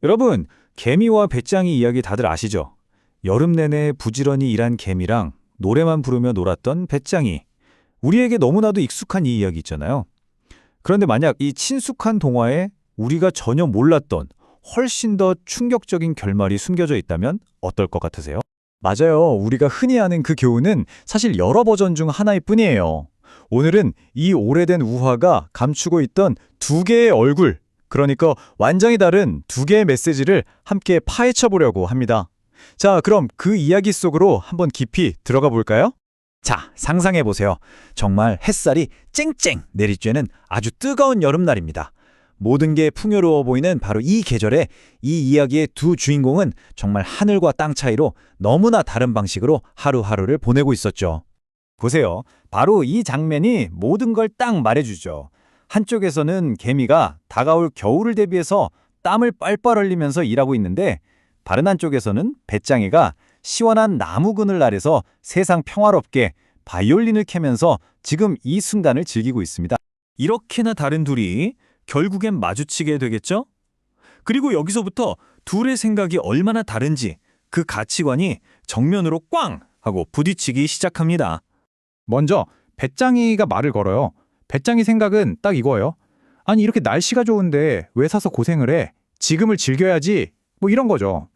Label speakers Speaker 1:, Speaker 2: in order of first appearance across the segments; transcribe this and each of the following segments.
Speaker 1: 여러분, 개미와 배짱이 이야기 다들 아시죠? 여름 내내 부지런히 일한 개미랑 노래만 부르며 놀았던 배짱이. 우리에게 너무나도 익숙한 이 이야기 있잖아요. 그런데 만약 이 친숙한 동화에 우리가 전혀 몰랐던 훨씬 더 충격적인 결말이 숨겨져 있다면 어떨 것 같으세요?
Speaker 2: 맞아요. 우리가 흔히 아는 그 교훈은 사실 여러 버전 중 하나일 뿐이에요. 오늘은 이 오래된 우화가 감추고 있던 두 개의 얼굴, 그러니까 완전히 다른 두 개의 메시지를 함께 파헤쳐 보려고 합니다. 자, 그럼 그 이야기 속으로 한번 깊이 들어가 볼까요? 자, 상상해 보세요. 정말 햇살이 쨍쨍 내리쬐는 아주 뜨거운 여름날입니다. 모든 게 풍요로워 보이는 바로 이 계절에 이 이야기의 두 주인공은 정말 하늘과 땅 차이로 너무나 다른 방식으로 하루하루를 보내고 있었죠. 보세요. 바로 이 장면이 모든 걸 딱 말해주죠. 한쪽에서는 개미가 다가올 겨울을 대비해서 땀을 빨빨 흘리면서 일하고 있는데, 다른 한쪽에서는 배짱이가 시원한 나무 그늘 아래서 세상 평화롭게 바이올린을 캐면서 지금 이 순간을 즐기고 있습니다.
Speaker 1: 이렇게나 다른 둘이 결국엔 마주치게 되겠죠? 그리고 여기서부터 둘의 생각이 얼마나 다른지 그 가치관이 정면으로 꽝 하고 부딪히기 시작합니다.
Speaker 3: 먼저 배짱이가 말을 걸어요. 배짱이 생각은 딱 이거예요. 아니 이렇게 날씨가 좋은데 왜 사서 고생을 해? 지금을 즐겨야지. 뭐 이런 거죠.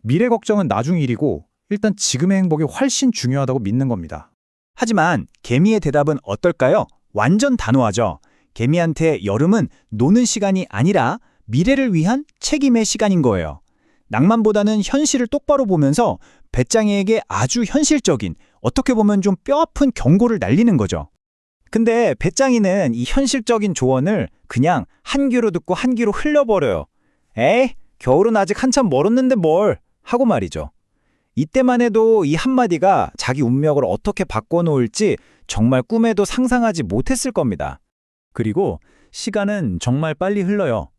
Speaker 3: 미래 걱정은 나중 일이고 일단 지금의 행복이 훨씬 중요하다고 믿는 겁니다.
Speaker 2: 하지만 개미의 대답은 어떨까요? 완전 단호하죠. 개미한테 여름은 노는 시간이 아니라 미래를 위한 책임의 시간인 거예요. 낭만보다는 현실을 똑바로 보면서 배짱이에게 아주 현실적인, 어떻게 보면 좀 뼈아픈 경고를 날리는 거죠. 근데 배짱이는 이 현실적인 조언을 그냥 한 귀로 듣고 한 귀로 흘려버려요. 에이, 겨울은 아직 한참 멀었는데 뭘, 하고 말이죠. 이때만 해도 이 한마디가 자기 운명을 어떻게 바꿔놓을지 정말 꿈에도 상상하지 못했을 겁니다. 그리고 시간은 정말 빨리 흘러요.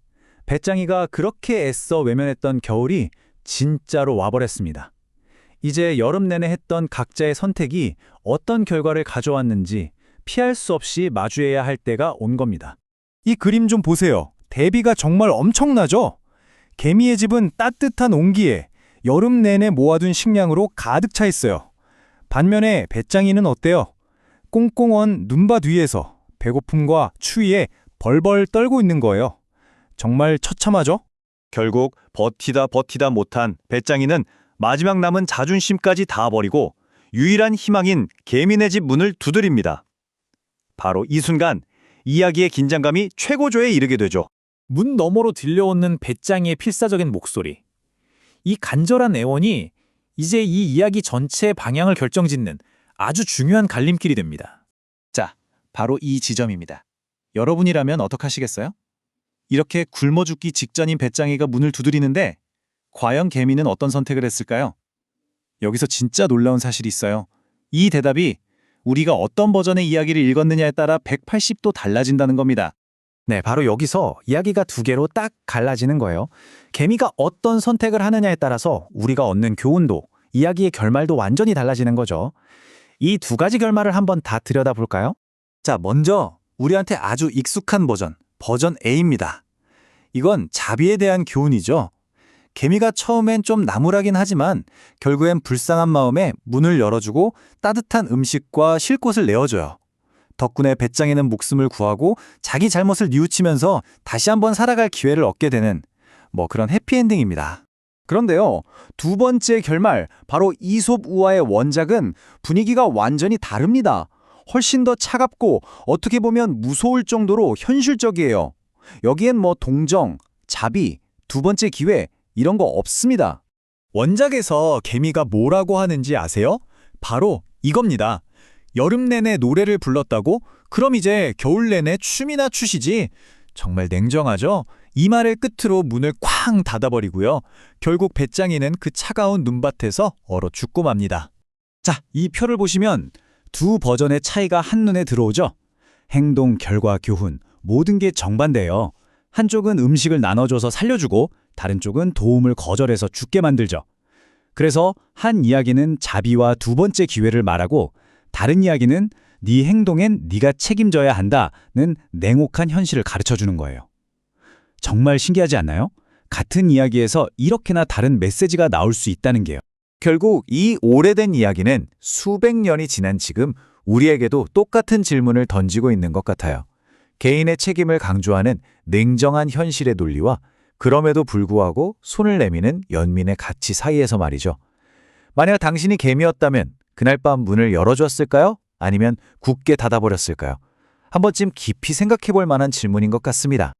Speaker 2: 배짱이가 그렇게 애써 외면했던 겨울이 진짜로 와버렸습니다. 이제 여름 내내 했던 각자의 선택이 어떤 결과를 가져왔는지 피할 수 없이 마주해야 할 때가 온 겁니다.
Speaker 3: 이 그림 좀 보세요. 대비가 정말 엄청나죠? 개미의 집은 따뜻한 온기에 여름 내내 모아둔 식량으로 가득 차 있어요. 반면에 배짱이는 어때요? 꽁꽁 언 눈밭 위에서 배고픔과 추위에 벌벌 떨고 있는 거예요. 정말 처참하죠?
Speaker 2: 결국 버티다 못한 배짱이는 마지막 남은 자존심까지 다 버리고 유일한 희망인 개미네 집 문을 두드립니다. 바로 이 순간 이야기의 긴장감이 최고조에 이르게 되죠.
Speaker 1: 문 너머로 들려오는 배짱이의 필사적인 목소리. 이 간절한 애원이 이제 이 이야기 전체의 방향을 결정짓는 아주 중요한 갈림길이 됩니다.
Speaker 2: 자, 바로 이 지점입니다. 여러분이라면 어떡하시겠어요? 이렇게 굶어 죽기 직전인 배짱이가 문을 두드리는데 과연 개미는 어떤 선택을 했을까요? 여기서 진짜 놀라운 사실이 있어요. 이 대답이 우리가 어떤 버전의 이야기를 읽었느냐에 따라 180도 달라진다는 겁니다.
Speaker 1: 네, 바로 여기서 이야기가 두 개로 딱 갈라지는 거예요. 개미가 어떤 선택을 하느냐에 따라서 우리가 얻는 교훈도, 이야기의 결말도 완전히 달라지는 거죠. 이 두 가지 결말을 한번 다 들여다볼까요?
Speaker 2: 자, 먼저 우리한테 아주 익숙한 버전 A입니다. 이건 자비에 대한 교훈이죠. 개미가 처음엔 좀 나무라긴 하지만 결국엔 불쌍한 마음에 문을 열어주고 따뜻한 음식과 쉴 곳을 내어줘요. 덕분에 배짱이는 목숨을 구하고 자기 잘못을 뉘우치면서 다시 한번 살아갈 기회를 얻게 되는 그런 해피엔딩입니다. 그런데요, 두 번째 결말, 바로 이솝 우화의 원작은 분위기가 완전히 다릅니다. 훨씬 더 차갑고 어떻게 보면 무서울 정도로 현실적이에요. 여기엔 동정, 자비, 두 번째 기회 이런 거 없습니다. 원작에서 개미가 뭐라고 하는지 아세요? 바로 이겁니다. 여름 내내 노래를 불렀다고? 그럼 이제 겨울 내내 춤이나 추시지? 정말 냉정하죠? 이 말을 끝으로 문을 쾅 닫아버리고요. 결국 배짱이는 그 차가운 눈밭에서 얼어 죽고 맙니다. 자, 이 표를 보시면 두 버전의 차이가 한눈에 들어오죠? 행동, 결과, 교훈 모든 게 정반대예요. 한쪽은 음식을 나눠줘서 살려주고 다른 쪽은 도움을 거절해서 죽게 만들죠. 그래서 한 이야기는 자비와 두 번째 기회를 말하고 다른 이야기는 네 행동엔 네가 책임져야 한다는 냉혹한 현실을 가르쳐주는 거예요. 정말 신기하지 않나요?
Speaker 1: 같은 이야기에서 이렇게나 다른 메시지가 나올 수 있다는 게요.
Speaker 2: 결국 이 오래된 이야기는 수백 년이 지난 지금 우리에게도 똑같은 질문을 던지고 있는 것 같아요. 개인의 책임을 강조하는 냉정한 현실의 논리와 그럼에도 불구하고 손을 내미는 연민의 가치 사이에서 말이죠. 만약 당신이 개미였다면 그날 밤 문을 열어줬을까요? 아니면 굳게 닫아버렸을까요? 한 번쯤 깊이 생각해 볼 만한 질문인 것 같습니다.